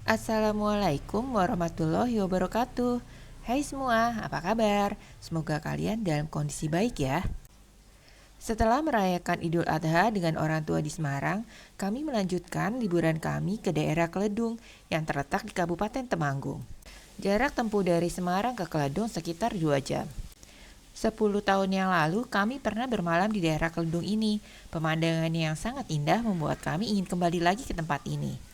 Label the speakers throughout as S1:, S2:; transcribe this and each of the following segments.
S1: Assalamualaikum warahmatullahi wabarakatuh. Hai semua, apa kabar? Semoga kalian dalam kondisi baik ya. Setelah merayakan Idul Adha dengan orang tua di Semarang, kami melanjutkan liburan kami ke daerah Keledung yang terletak di Kabupaten Temanggung. Jarak tempuh dari Semarang ke Keledung sekitar 2 jam. 10 tahun yang lalu kami pernah bermalam di daerah Keledung ini. Pemandangannya yang sangat indah membuat kami ingin kembali lagi ke tempat ini.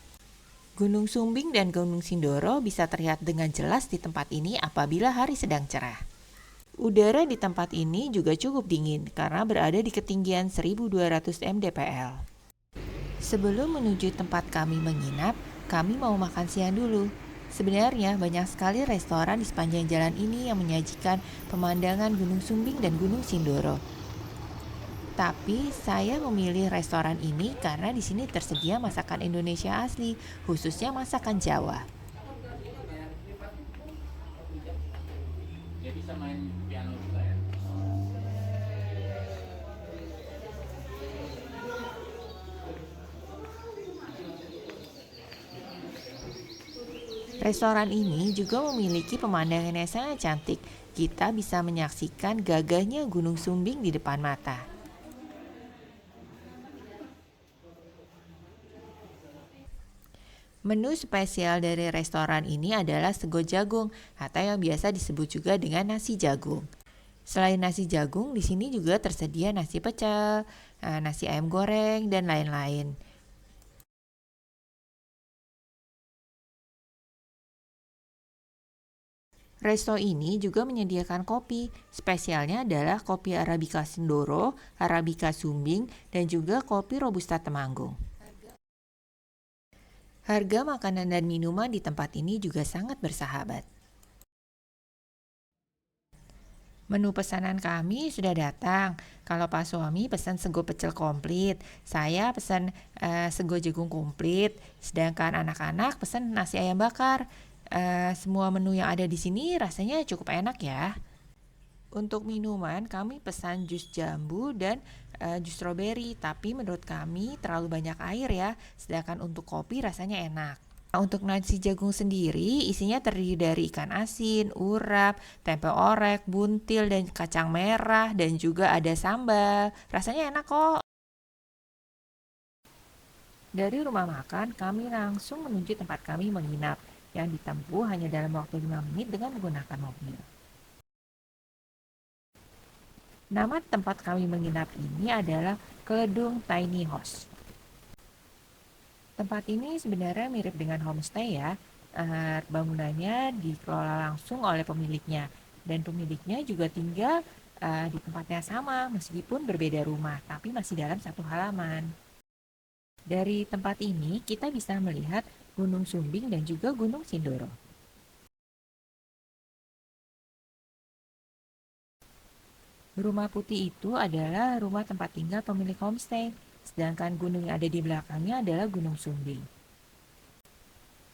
S1: Gunung Sumbing dan Gunung Sindoro bisa terlihat dengan jelas di tempat ini apabila hari sedang cerah. Udara di tempat ini juga cukup dingin karena berada di ketinggian 1200 mdpl. Sebelum menuju tempat kami menginap, kami mau makan siang dulu. Sebenarnya banyak sekali restoran di sepanjang jalan ini yang menyajikan pemandangan Gunung Sumbing dan Gunung Sindoro. Tapi saya memilih restoran ini karena di sini tersedia masakan Indonesia asli, khususnya masakan Jawa. Restoran ini juga memiliki pemandangan yang sangat cantik. Kita bisa menyaksikan gagahnya Gunung Sumbing di depan mata. Menu spesial dari restoran ini adalah sego jagung atau yang biasa disebut juga dengan nasi jagung. Selain nasi jagung, di sini juga tersedia nasi pecel, nasi ayam goreng, dan lain-lain. Resto ini juga menyediakan kopi. Spesialnya adalah kopi Arabica Sindoro, Arabica Sumbing, dan juga kopi Robusta Temanggung. Harga makanan dan minuman di tempat ini juga sangat bersahabat. Menu pesanan kami sudah datang. Kalau Pak suami pesan sego pecel komplit, saya pesan sego jagung komplit, sedangkan anak-anak pesan nasi ayam bakar. Semua menu yang ada di sini rasanya cukup enak ya. Untuk minuman kami pesan jus jambu dan jus stroberi, tapi menurut kami terlalu banyak air ya. Sedangkan untuk kopi rasanya enak. Untuk nasi jagung sendiri isinya terdiri dari ikan asin, urap, tempe orek, buntil, dan kacang merah, dan juga ada sambal. Rasanya enak kok. Dari rumah makan kami langsung menuju tempat kami menginap yang ditempuh hanya dalam waktu 5 menit dengan menggunakan mobil. Nama tempat kami menginap ini adalah Keledung Tiny House. Tempat ini sebenarnya mirip dengan homestay ya. Bangunannya dikelola langsung oleh pemiliknya dan pemiliknya juga tinggal di tempat yang sama meskipun berbeda rumah, tapi masih dalam satu halaman. Dari tempat ini kita bisa melihat Gunung Sumbing dan juga Gunung Sindoro. Rumah putih itu adalah rumah tempat tinggal pemilik homestay, sedangkan gunung yang ada di belakangnya adalah Gunung Sumbing.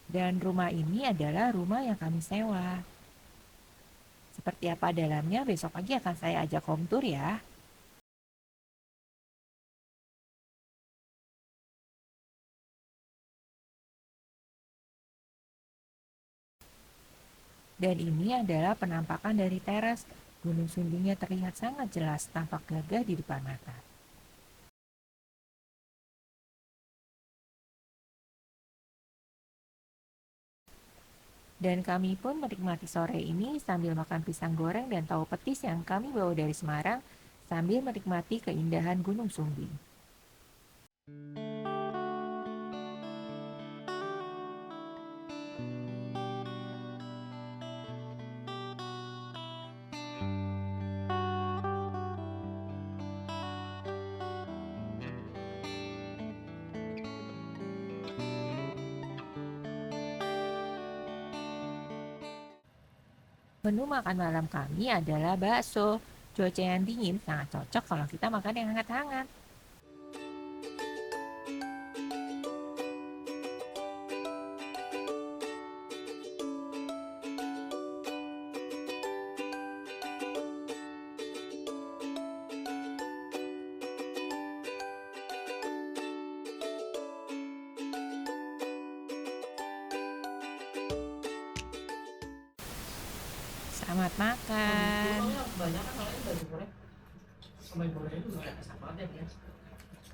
S1: Dan rumah ini adalah rumah yang kami sewa. Seperti apa dalamnya besok pagi akan saya ajak home tour ya. Dan ini adalah penampakan dari teras. Gunung Sumbingnya terlihat sangat jelas, tampak gagah di depan mata. Dan kami pun menikmati sore ini sambil makan pisang goreng dan tahu petis yang kami bawa dari Semarang sambil menikmati keindahan Gunung Sumbing. Menu makan malam kami adalah bakso. Cuaca yang dingin sangat cocok kalau kita makan yang hangat-hangat. Selamat makan.
S2: Kebanyakan kalau ini baju goreng somai goreng itu nggak ada sama aja ya.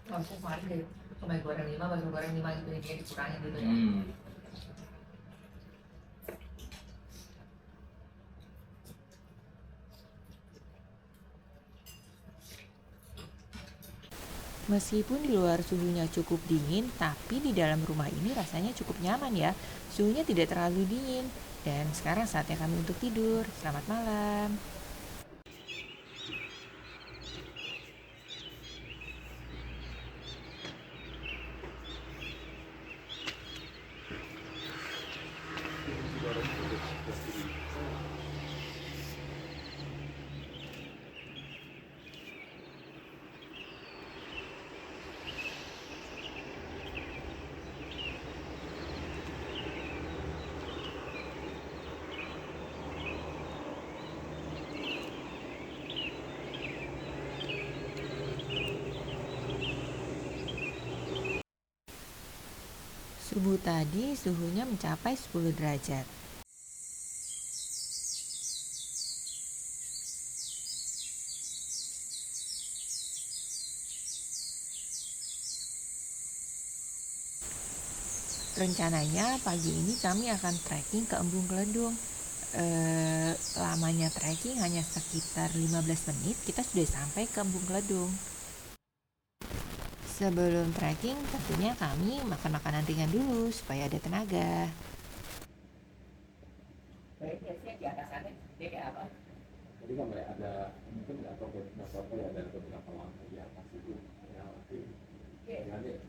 S2: Langsung kemarin deh somai goreng 5, baju goreng 5 gitu ini dikurangin gitu ya.
S1: Meskipun di luar suhunya cukup dingin, tapi di dalam rumah ini rasanya cukup nyaman ya. Suhunya tidak terlalu dingin. Dan sekarang saatnya kami untuk tidur. Selamat malam. Subuh tadi suhunya mencapai 10 derajat. Rencananya pagi ini kami akan trekking ke Embung Geledung. Lamanya trekking hanya sekitar 15 menit, kita sudah sampai ke Embung Geledung. Sebelum trekking, tentunya kami makan makanan ringan dulu supaya ada tenaga.
S2: Biasanya di atas sana dia kayak apa?
S3: Jadi kan ada mungkin nggak tahu kenapa tapi ada beberapa lampu di atas itu ya oke ya deh.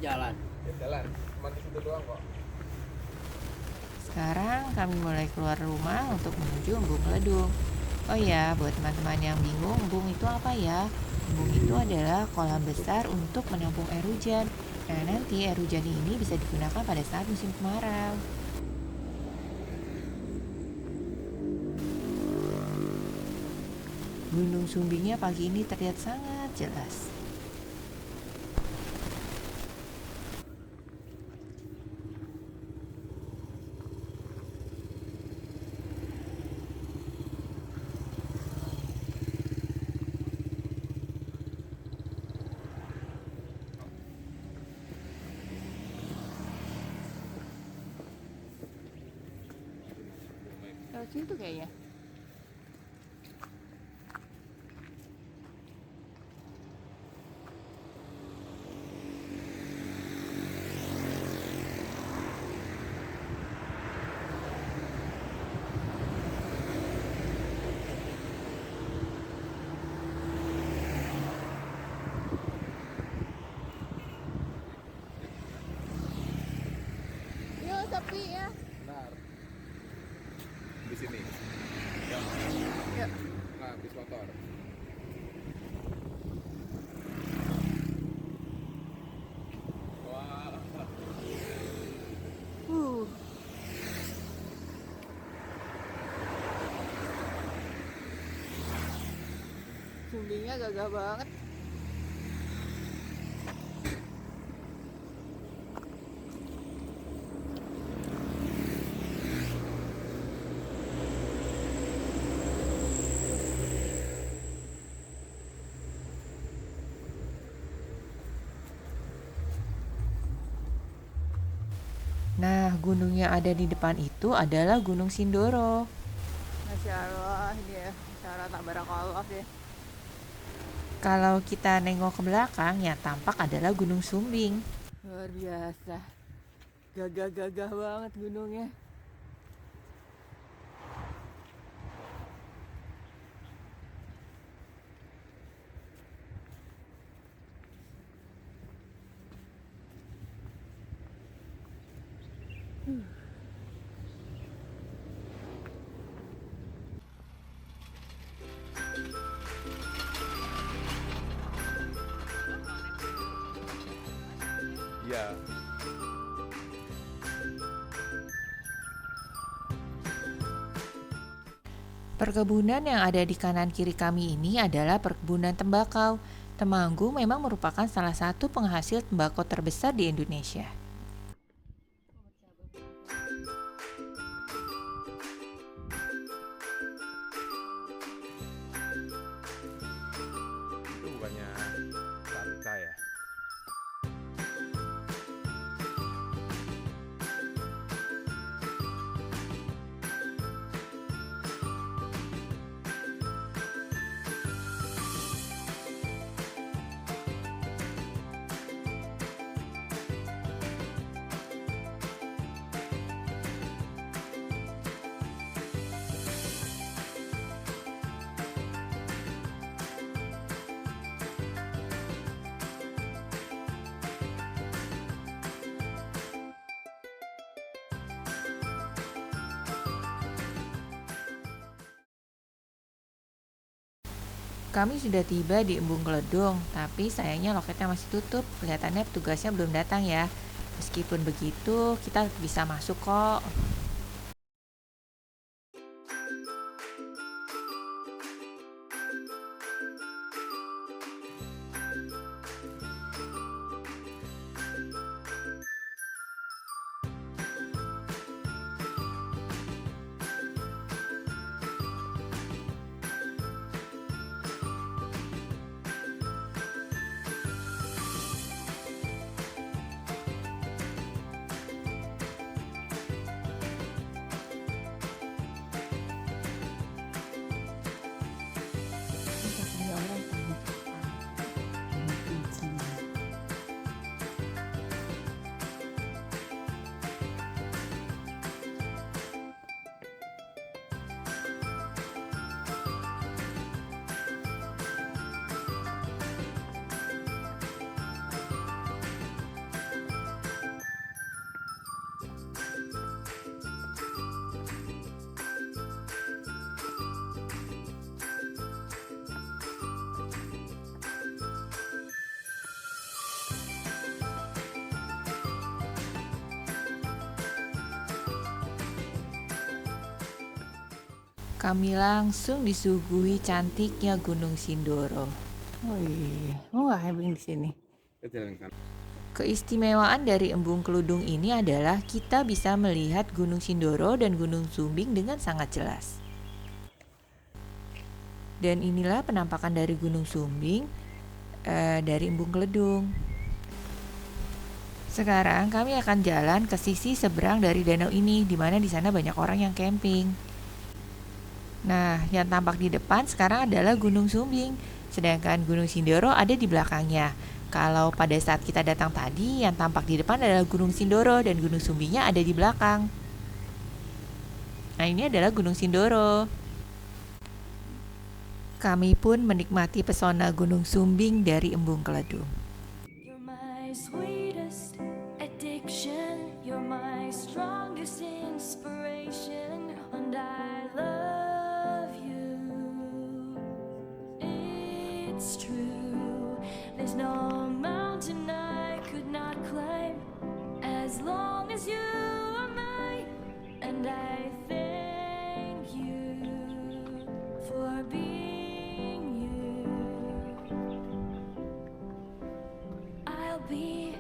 S2: Jalan.
S3: Jalan cuma di situ doang kok.
S1: Sekarang kami mulai keluar rumah untuk menuju Embung Geledung. Oh ya, buat teman-teman yang bingung, embung itu apa ya? Embung itu adalah kolam besar untuk menampung air hujan. Nah, nanti air hujan ini bisa digunakan pada saat musim kemarau. Gunung Sumbingnya pagi ini terlihat sangat jelas. Lewat situ kayaknya. Yuk, sepi ya.
S3: Benar di sini ya.
S1: Yuk.
S3: Nah bis motor wah
S1: Sumbingnya gagah banget. Nah, gunung yang ada di depan itu adalah Gunung Sindoro.
S2: Masya Allah, dia cara tak barakallah deh.
S1: Kalau kita nengok ke belakang, yang tampak adalah Gunung Sumbing.
S2: Luar biasa, gagah-gagah banget gunungnya.
S3: Iya.
S1: Perkebunan yang ada di kanan kiri kami ini adalah perkebunan tembakau. Temanggung memang merupakan salah satu penghasil tembakau terbesar di Indonesia.
S3: Itu bukannya Santa ya?
S1: Kami sudah tiba di Embung Geledung, tapi sayangnya loketnya masih tutup. Kelihatannya petugasnya belum datang ya. Meskipun begitu, kita bisa masuk kok. Kami langsung disuguhi cantiknya Gunung Sindoro.
S2: Oh iya, mau nggak camping di sini?
S1: Keistimewaan dari Embung Keludung ini adalah kita bisa melihat Gunung Sindoro dan Gunung Sumbing dengan sangat jelas. Dan inilah penampakan dari Gunung Sumbing dari Embung Keludung. Sekarang kami akan jalan ke sisi seberang dari danau ini, di mana di sana banyak orang yang camping. Nah, yang tampak di depan sekarang adalah Gunung Sumbing, sedangkan Gunung Sindoro ada di belakangnya. Kalau pada saat kita datang tadi, yang tampak di depan adalah Gunung Sindoro dan Gunung Sumbingnya ada di belakang. Nah, ini adalah Gunung Sindoro. Kami pun menikmati pesona Gunung Sumbing dari Embung Keludung.
S4: You're my sweetest addiction, you're my strongest inspiration, and I love you. It's true, there's no mountain I could not climb as long as you are mine, and I thank you for being you. I'll be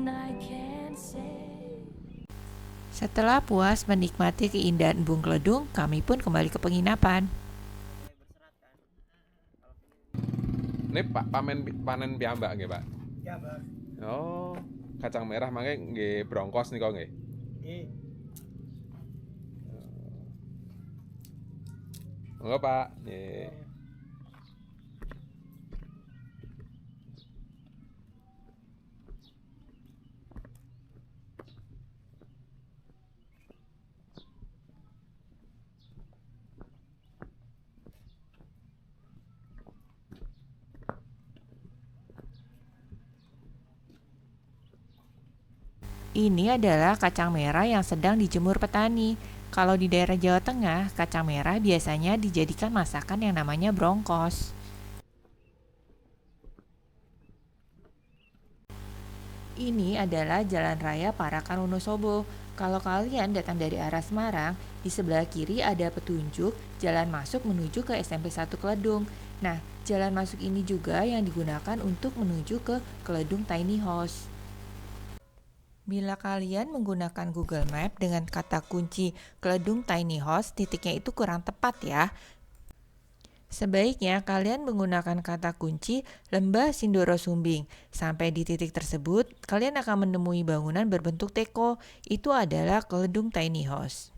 S4: than I can say.
S1: Setelah puas menikmati keindahan Embung Keledung, kami pun kembali ke penginapan.
S3: Ini Pak panen piyambak nggih, Pak?
S5: Ya, Mbak.
S3: Oh, kacang merah mangke nggih brongkos nika nggih.
S5: Nggih.
S3: Monggo, Pak. Nggih.
S1: Ini adalah kacang merah yang sedang dijemur petani. Kalau di daerah Jawa Tengah, kacang merah biasanya dijadikan masakan yang namanya brongkos. Ini adalah Jalan Raya Parakan Wonosobo. Kalau kalian datang dari arah Semarang, di sebelah kiri ada petunjuk jalan masuk menuju ke SMP 1 Keledung. Nah, jalan masuk ini juga yang digunakan untuk menuju ke Keledung Tiny House. Bila kalian menggunakan Google Map dengan kata kunci Keledung Tiny House, titiknya itu kurang tepat ya. Sebaiknya kalian menggunakan kata kunci Lembah Sindoro Sumbing. Sampai di titik tersebut, kalian akan menemui bangunan berbentuk teko. Itu adalah Keledung Tiny House.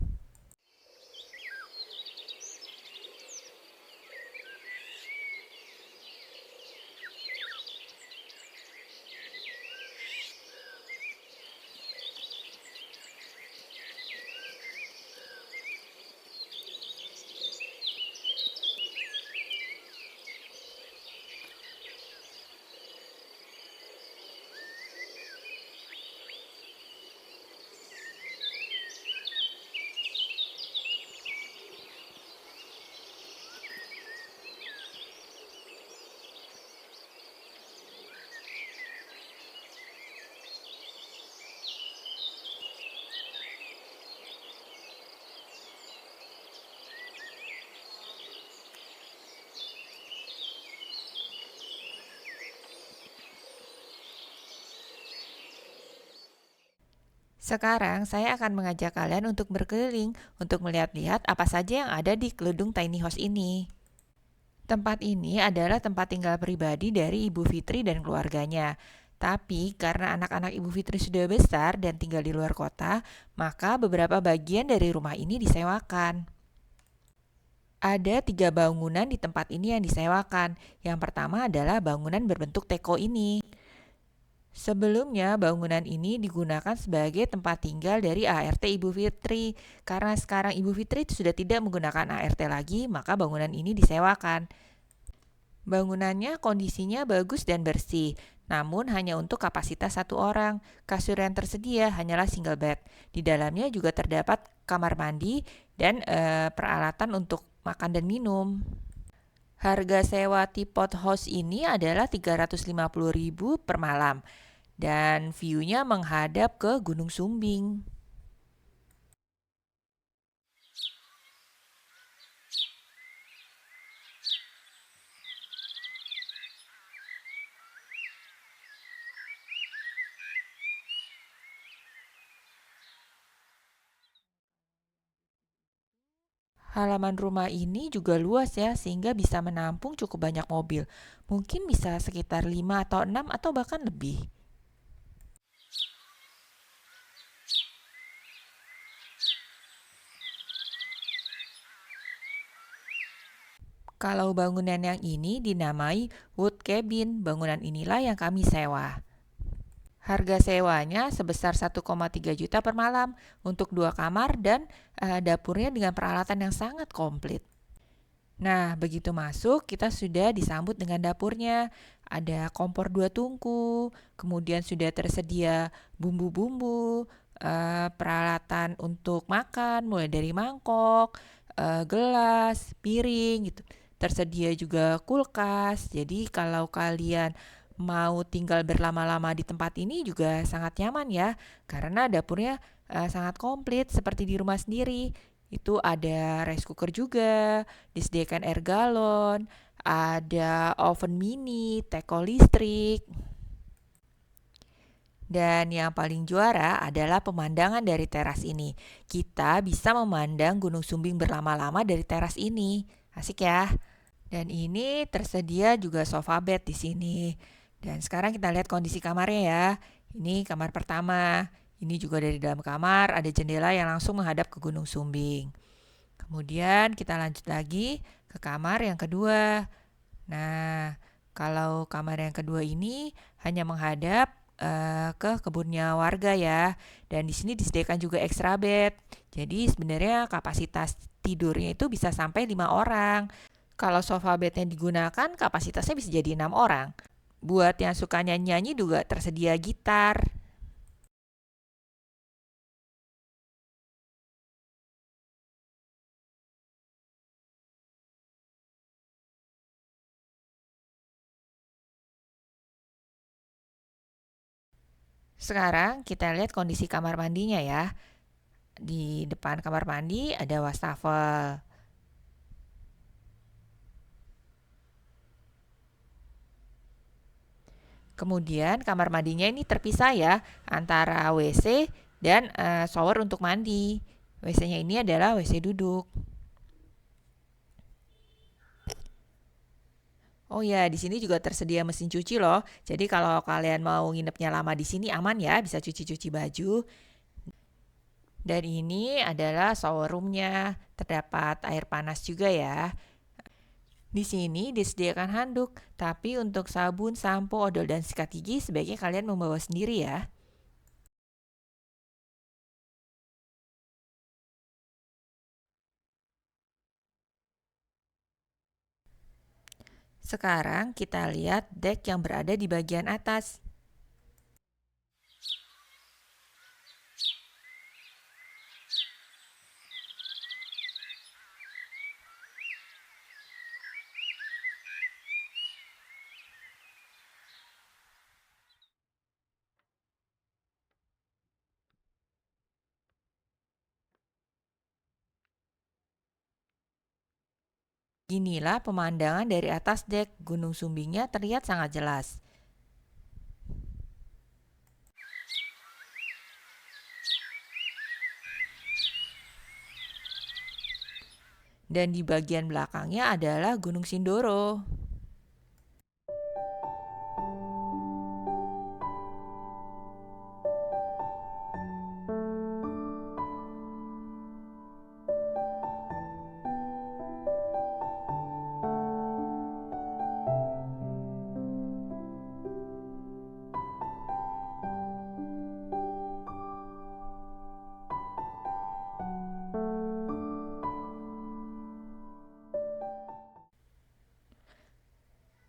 S1: Sekarang saya akan mengajak kalian untuk berkeliling untuk melihat-lihat apa saja yang ada di Keledung Tiny House ini. Tempat ini adalah tempat tinggal pribadi dari Ibu Fitri dan keluarganya. Tapi karena anak-anak Ibu Fitri sudah besar dan tinggal di luar kota, maka beberapa bagian dari rumah ini disewakan. Ada 3 bangunan di tempat ini yang disewakan. Yang pertama adalah bangunan berbentuk teko ini. Sebelumnya, bangunan ini digunakan sebagai tempat tinggal dari ART Ibu Fitri. Karena sekarang Ibu Fitri sudah tidak menggunakan ART lagi, maka bangunan ini disewakan. Bangunannya kondisinya bagus dan bersih, namun hanya untuk kapasitas 1 orang. Kasur yang tersedia hanyalah single bed. Di dalamnya juga terdapat kamar mandi dan peralatan untuk makan dan minum. Harga sewa Teapot House ini adalah 350.000 per malam. Dan view-nya menghadap ke Gunung Sumbing. Halaman rumah ini juga luas ya, sehingga bisa menampung cukup banyak mobil. Mungkin bisa sekitar 5 atau 6 atau bahkan lebih. Kalau bangunan yang ini dinamai Wood Cabin, bangunan inilah yang kami sewa. Harga sewanya sebesar 1,3 juta per malam untuk 2 kamar dan dapurnya dengan peralatan yang sangat komplit. Nah, begitu masuk kita sudah disambut dengan dapurnya. Ada kompor 2 tungku, kemudian sudah tersedia bumbu-bumbu, peralatan untuk makan mulai dari mangkok, gelas, piring gitu. Tersedia juga kulkas. Jadi kalau kalian mau tinggal berlama-lama di tempat ini juga sangat nyaman ya, karena dapurnya sangat komplit seperti di rumah sendiri. Itu ada rice cooker juga, disediakan air galon, ada oven mini, teko listrik. Dan yang paling juara adalah pemandangan dari teras ini. Kita bisa memandang Gunung Sumbing berlama-lama dari teras ini. Asik ya. Dan ini tersedia juga sofa bed di sini. Dan sekarang kita lihat kondisi kamarnya ya. Ini kamar pertama. Ini juga dari dalam kamar ada jendela yang langsung menghadap ke Gunung Sumbing. Kemudian kita lanjut lagi ke kamar yang kedua. Nah, kalau kamar yang kedua ini hanya menghadap ke kebunnya warga ya. Dan di sini disediakan juga extra bed. Jadi sebenarnya kapasitas tidurnya itu bisa sampai 5 orang. Kalau sofa bednya digunakan, kapasitasnya bisa jadi 6 orang. Buat yang suka nyanyi-nyanyi juga tersedia gitar. Sekarang kita lihat kondisi kamar mandinya ya. Di depan kamar mandi ada wastafel. Kemudian kamar mandinya ini terpisah ya antara WC dan shower untuk mandi. WC-nya ini adalah WC duduk. Oh ya, di sini juga tersedia mesin cuci loh. Jadi kalau kalian mau nginepnya lama di sini aman ya, bisa cuci-cuci baju. Dan ini adalah shower room-nya. Terdapat air panas juga ya. Di sini disediakan handuk, tapi untuk sabun, sampo, odol, dan sikat gigi sebaiknya kalian membawa sendiri ya. Sekarang kita lihat deck yang berada di bagian atas. Inilah pemandangan dari atas dek. Gunung Sumbingnya terlihat sangat jelas. Dan di bagian belakangnya adalah Gunung Sindoro.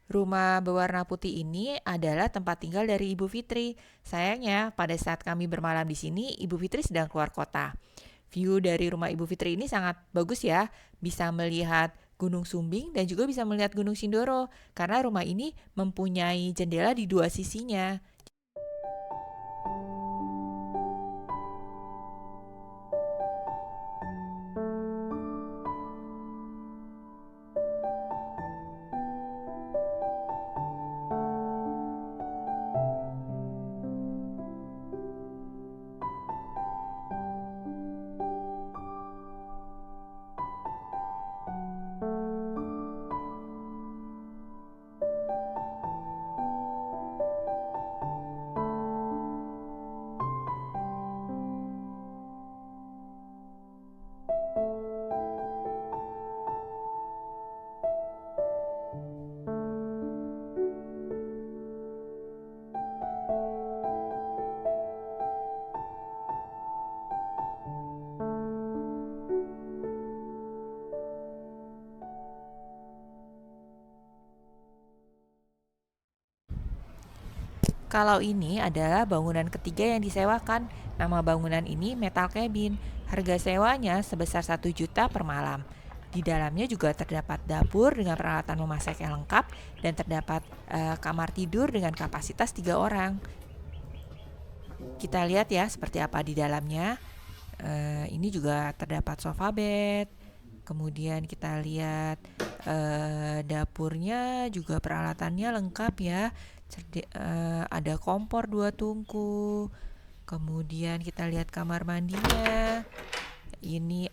S1: Rumah berwarna putih ini adalah tempat tinggal dari Ibu Fitri. Sayangnya, pada saat kami bermalam di sini, Ibu Fitri sedang keluar kota. View dari rumah Ibu Fitri ini sangat bagus ya. Bisa melihat Gunung Sumbing dan juga bisa melihat Gunung Sindoro. Karena rumah ini mempunyai jendela di dua sisinya. Kalau ini adalah bangunan ketiga yang disewakan. Nama bangunan ini Metal Cabin. Harga sewanya sebesar 1 juta per malam. Di dalamnya juga terdapat dapur dengan peralatan memasak yang lengkap dan terdapat kamar tidur dengan kapasitas 3 orang. Kita lihat ya seperti apa di dalamnya. Ini juga terdapat sofa bed. Kemudian kita lihat dapurnya juga peralatannya lengkap ya. Ada kompor 2 tungku. Kemudian kita lihat kamar mandinya. Ini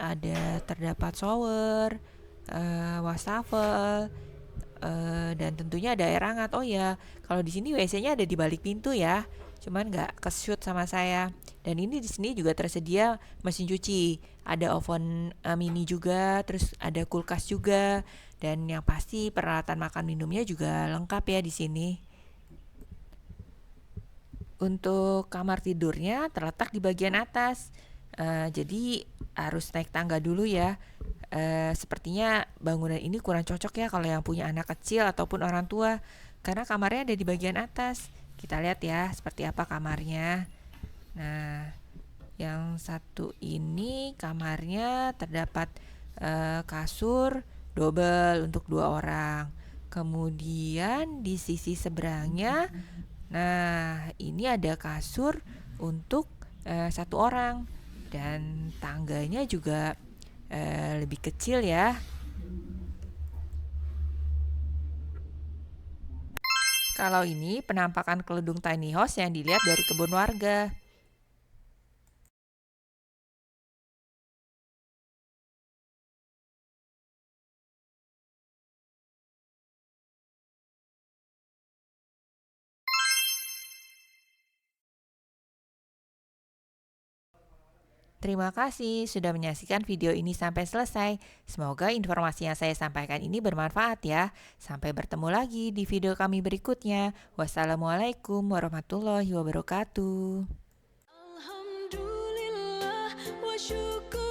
S1: terdapat shower, wastafel, dan tentunya ada air hangat. Oh ya, kalau di sini WC-nya ada di balik pintu ya. Cuman nggak ke-shoot sama saya. Dan ini di sini juga tersedia mesin cuci. Ada oven mini juga, terus ada kulkas juga. Dan yang pasti peralatan makan minumnya juga lengkap ya di sini. Untuk kamar tidurnya terletak di bagian atas. Jadi harus naik tangga dulu ya. Sepertinya bangunan ini kurang cocok ya kalau yang punya anak kecil ataupun orang tua, karena kamarnya ada di bagian atas. Kita lihat ya seperti apa kamarnya. Nah, yang satu ini kamarnya terdapat kasur double untuk 2 orang. Kemudian di sisi seberangnya, nah ini ada kasur untuk 1 orang, dan tangganya juga lebih kecil ya. Kalau ini penampakan keledung tiny house yang dilihat dari kebun warga. Terima kasih sudah menyaksikan video ini sampai selesai. Semoga informasi yang saya sampaikan ini bermanfaat ya. Sampai bertemu lagi di video kami berikutnya. Wassalamualaikum warahmatullahi wabarakatuh.
S4: Alhamdulillah wa syukur